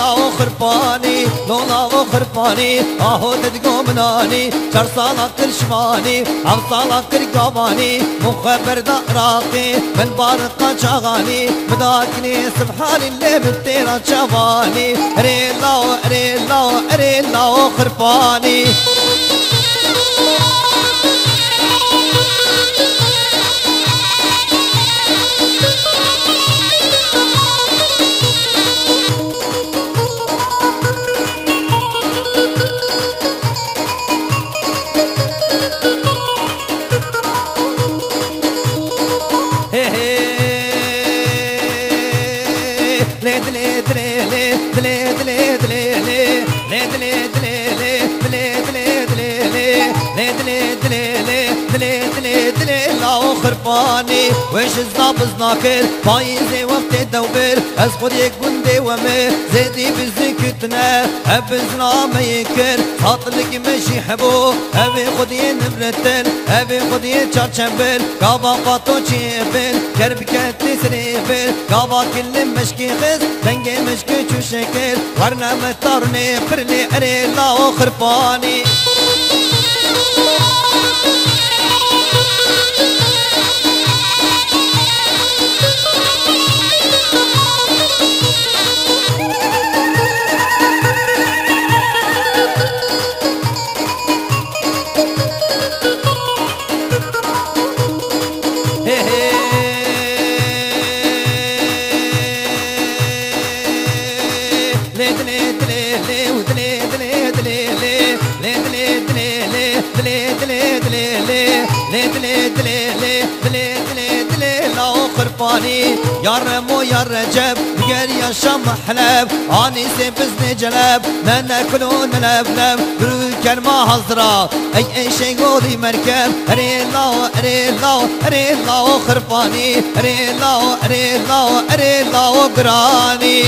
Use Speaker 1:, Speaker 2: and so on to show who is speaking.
Speaker 1: ريلا وخرباني لولا وخرباني اهو تدقومناني شر صالة كرشماني عم صالة كرقاباني مخبر دقراقي من بارقة شغاني مداكني سبحان اللي بالتيرة شباني ريلا ريلا ريلا وخرباني خرباني وش الزاب زناكر بايزي وقت الدوبر اسخد يكون دي ومي زيدي بزيكتنا ابزنا ما يكر خاطرك ماشي حبو ابي خدي نبرتل ابي خدي تشارشمبل قابا قاطو تشيبل كربكت تسريبل قابا كل مشكي خز تنجي مشكي شو شكل ورنا مطرني برلي اريلا وخرباني يا رمو يا رجب قال يا شم حلب اني سبزني جلب ما ناكلون ملبلب كان ما حضرة اي شيء قولي مركب ريلا ريلا ريلا وخرفاني ريلا ريلا ريلا وقراني